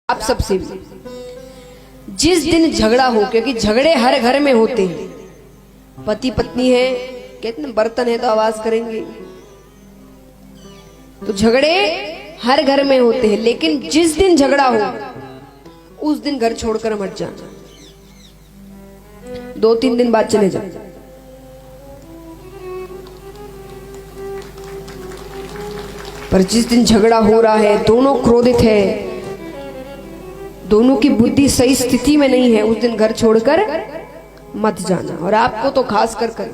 आप सबसे भी जिस दिन झगड़ा हो, क्योंकि झगड़े हर घर में होते हैं, पति पत्नी है, कहते हैं बर्तन है तो आवाज करेंगे, तो झगड़े हर घर में होते हैं, लेकिन जिस दिन झगड़ा हो उस दिन घर छोड़कर मत जाना, 2-3 दिन बाद चले जाओ। पर जिस दिन झगड़ा हो रहा है, दोनों क्रोधित है, दोनों की बुद्धि सही स्थिति में नहीं है, उस दिन घर छोड़कर मत जाना। और आपको तो खास कर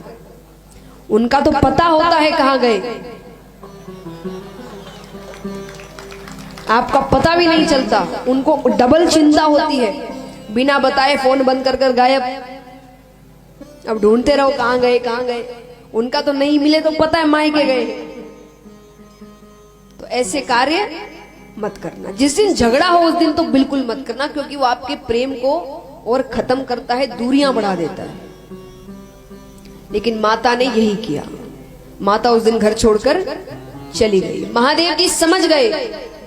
उनका तो पता होता है कहां गए, आपका पता भी नहीं चलता, उनको डबल चिंता होती है, बिना बताए फोन बंद कर गायब, अब ढूंढते रहो कहां गए कहां गए। उनका तो नहीं मिले तो पता है मायके गए। तो ऐसे कार्य मत करना। जिस दिन झगड़ा हो उस दिन तो बिल्कुल मत करना, क्योंकि वो आपके प्रेम को और खत्म करता है, दूरियां बढ़ा देता है। लेकिन माता ने यही किया, माता उस दिन घर छोड़कर चली गई। महादेव जी समझ गए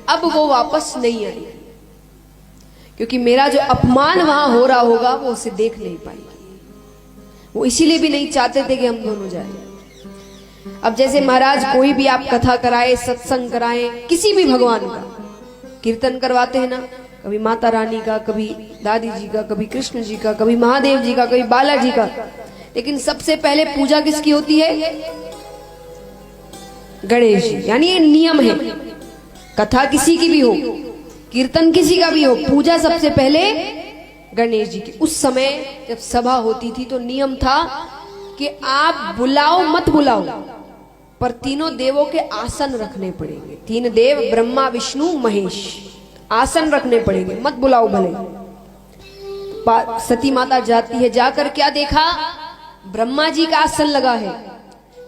अब वो वापस नहीं आई, क्योंकि मेरा जो अपमान वहां हो रहा होगा वो उसे देख नहीं पाएगी। वो इसीलिए भी नहीं चाहते थे कि हम दोनों जाएं। अब जैसे महाराज कोई भी आप कथा कराए, सत्संग कराए, किसी भी भगवान का कीर्तन करवाते हैं ना, कभी माता रानी का, कभी दादी जी का, कभी कृष्ण जी का, कभी महादेव जी का, कभी बालाजी का, लेकिन सबसे पहले पूजा किसकी होती है? गणेश जी। यानी ये नियम है, कथा किसी की भी हो, कीर्तन किसी का भी हो, पूजा सबसे पहले गणेश जी की। उस समय जब सभा होती थी तो नियम था कि आप बुलाओ मत बुलाओ, पर तीनों देवों के आसन रखने पड़ेंगे। 3 देव ब्रह्मा विष्णु महेश, आसन रखने पड़ेंगे, मत बुलाओ भले। सती माता जाती है, जाकर क्या देखा? ब्रह्मा जी का आसन लगा है,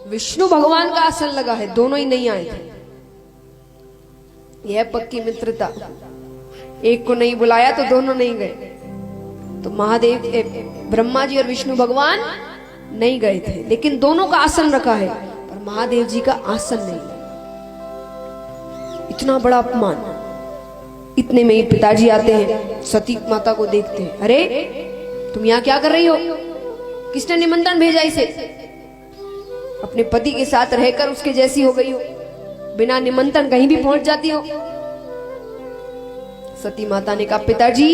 विष्णु भगवान का आसन लगा है, दोनों ही नहीं आए थे। यह पक्की मित्रता, एक को नहीं बुलाया तो दोनों नहीं गए। तो महादेव ब्रह्मा जी और विष्णु भगवान नहीं गए थे, लेकिन दोनों का आसन रखा है, पर महादेव जी का आसन नहीं। इतना बड़ा अपमान। इतने में ही पिताजी आते हैं, सती माता को देखते हैं, अरे तुम यहाँ क्या कर रही हो? किसने निमंत्रण भेजा इसे? अपने पति के साथ रहकर उसके जैसी हो गई हो, बिना निमंत्रण कहीं भी पहुंच जाती हो। सती माता ने कहा, पिताजी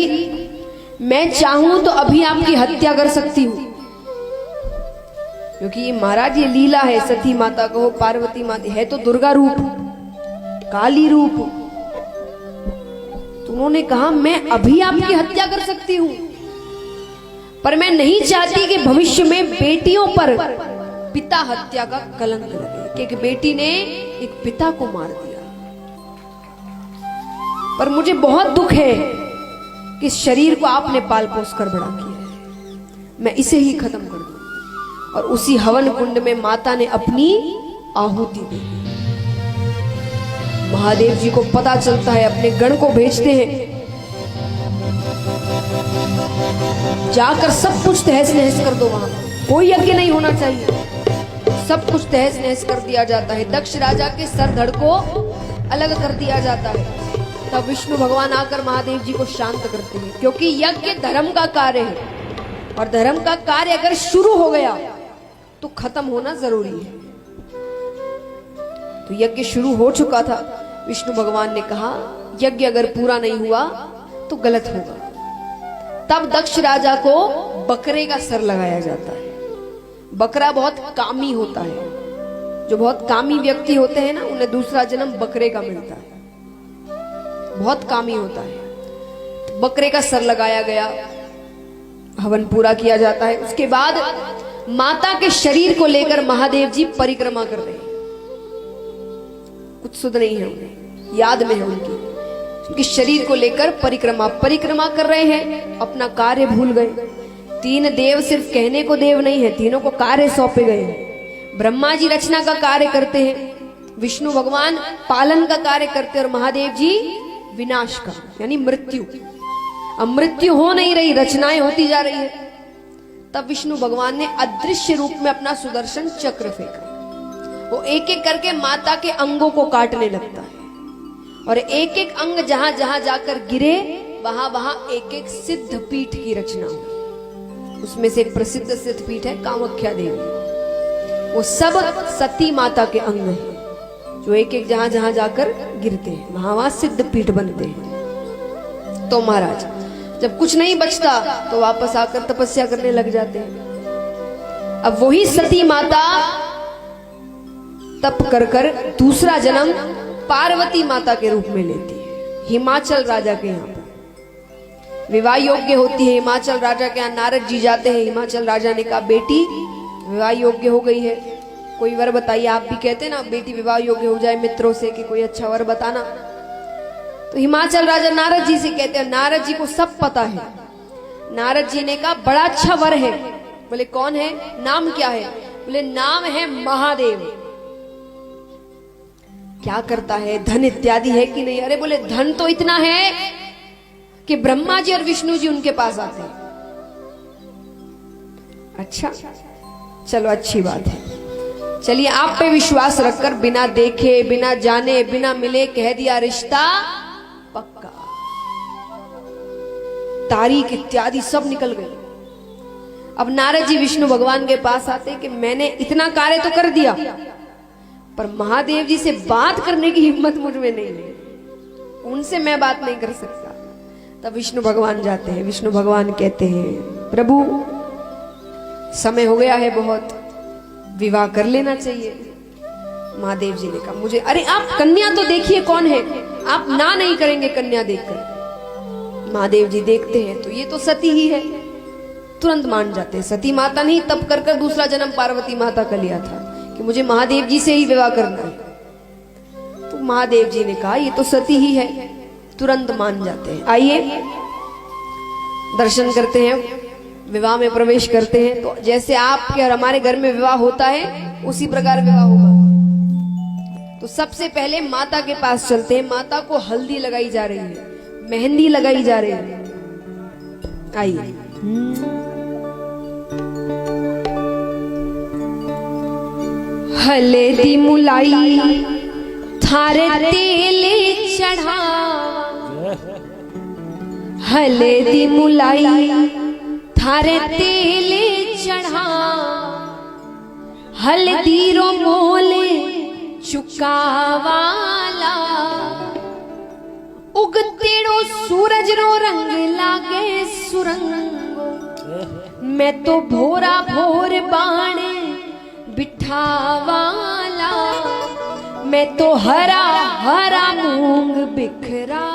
मैं चाहूं तो अभी आपकी हत्या कर सकती हूं, क्योंकि ये महाराज ये लीला है। सती माता को, पार्वती माता है तो दुर्गा रूप, काली रूप। तो उन्होंने कहा मैं अभी आपकी हत्या कर सकती हूं, पर मैं नहीं चाहती कि भविष्य में बेटियों पर पिता हत्या का कलंक लगे, कि एक बेटी ने एक पिता को मार दिया। पर मुझे बहुत दुख है कि इस शरीर को आपने पाल पोस कर बड़ा किया है, मैं इसे ही खत्म कर दूं। और उसी हवन कुंड में माता ने अपनी आहुति दी। महादेव जी को पता चलता है, अपने गण को भेजते हैं, जाकर सब कुछ तहस नहस कर दो, वहां कोई यज्ञ नहीं होना चाहिए, सब कुछ तहस नहस कर दिया जाता है। दक्ष राजा के सर धड़ को अलग कर दिया जाता है। तब विष्णु भगवान आकर महादेव जी को शांत करते हैं, क्योंकि यज्ञ धर्म का कार्य है, और धर्म का कार्य अगर शुरू हो गया तो खत्म होना जरूरी है। तो यज्ञ शुरू हो चुका था। विष्णु भगवान ने कहा यज्ञ अगर पूरा नहीं हुआ तो गलत होगा। तब दक्ष राजा को बकरे का सर लगाया जाता है। बकरा बहुत कामी होता है, जो बहुत कामी व्यक्ति होते हैं ना, उन्हें दूसरा जन्म बकरे का मिलता है, बहुत कामी होता है। बकरे का सर लगाया गया, हवन पूरा किया जाता है। उसके बाद माता के शरीर को लेकर महादेव जी परिक्रमा कर रहे हैं। कुछ सुध नहीं है उन्हें, याद में है उनकी शरीर को लेकर परिक्रमा कर रहे हैं, अपना कार्य भूल गए। 3 देव सिर्फ कहने को देव नहीं है, तीनों को कार्य सौंपे गए हैं। ब्रह्मा जी रचना का कार्य करते हैं, विष्णु भगवान पालन का कार्य करते हैं, और महादेव जी विनाश का, यानी मृत्यु। अब मृत्यु हो नहीं रही, रचनाएं होती जा रही है। तब विष्णु भगवान ने अदृश्य रूप में अपना सुदर्शन चक्र फेंका। वो एक एक करके माता के अंगों को काटने लगता है, और एक एक अंग जहां जहां जाकर गिरे वहां वहां एक एक सिद्ध पीठ की रचना हुई। उसमें से एक प्रसिद्ध सिद्ध पीठ है कामाख्या देवी। वो सब सती माता के अंग हैं, जो एक एक जहां जहां जाकर गिरते हैं, वहां वहां सिद्ध पीठ बनते हैं। तो महाराज जब कुछ नहीं बचता तो वापस आकर तपस्या करने लग जाते हैं। अब वही सती माता तप कर कर दूसरा जन्म पार्वती माता के रूप में लेती है। हिमाचल राजा के यहाँ पर विवाह योग्य होती है। हिमाचल राजा के यहाँ नारद जी जाते हैं। हिमाचल राजा ने कहा बेटी विवाह योग्य हो गई है, कोई वर बताइए। आप भी कहते हैं ना बेटी विवाह योग्य हो जाए मित्रों से कि कोई अच्छा वर बताना। तो हिमाचल राजा नारद जी से कहते हैं, नारद जी को सब पता है। नारद जी ने कहा बड़ा अच्छा वर है। बोले कौन है, नाम क्या है? बोले नाम है महादेव। क्या करता है, धन इत्यादि है कि नहीं? अरे बोले धन तो इतना है कि ब्रह्मा जी और विष्णु जी उनके पास आते हैं। अच्छा चलो अच्छी बात है, चलिए आप पे विश्वास रखकर बिना देखे बिना जाने बिना मिले कह दिया रिश्ता पक्का। तारीख इत्यादि सब निकल गई। अब नारद जी विष्णु भगवान के पास आते कि मैंने इतना कार्य तो कर दिया, पर महादेव जी से बात करने की हिम्मत मुझ में नहीं है, उनसे मैं बात नहीं कर सकता। तब विष्णु भगवान जाते हैं। विष्णु भगवान कहते हैं प्रभु समय हो गया है बहुत, विवाह कर लेना चाहिए। महादेव जी ने कहा मुझे, अरे आप कन्या तो देखिए कौन है, आप ना नहीं करेंगे कन्या देखकर। महादेव जी देखते हैं तो ये तो सती ही है, तुरंत मान जाते हैं। सती माता नहीं तप कर कर दूसरा जन्म पार्वती माता का लिया था कि मुझे महादेव जी से ही विवाह करना है। तो महादेव जी ने कहा ये तो सती ही है, तुरंत मान जाते हैं। आइए दर्शन करते हैं, विवाह में प्रवेश करते हैं। तो जैसे आपके और हमारे घर में विवाह होता है उसी प्रकार विवाह होगा। तो सबसे पहले माता के पास चलते हैं। माता को हल्दी लगाई जा रही है, मेहंदी लगाई जा रही है। आइए हल्दी मुलाई थारे तेल चढ़ा, हल्दी मुलाई थारे तेल चढ़ा, हल्दी रो मोल चुकावाला, उगतेड़ो सूरज रो रंग लागे सुरंगो, मैं तो भोरा भोर बाण बिठावाला, मैं तो हरा हरा मूंग बिखरा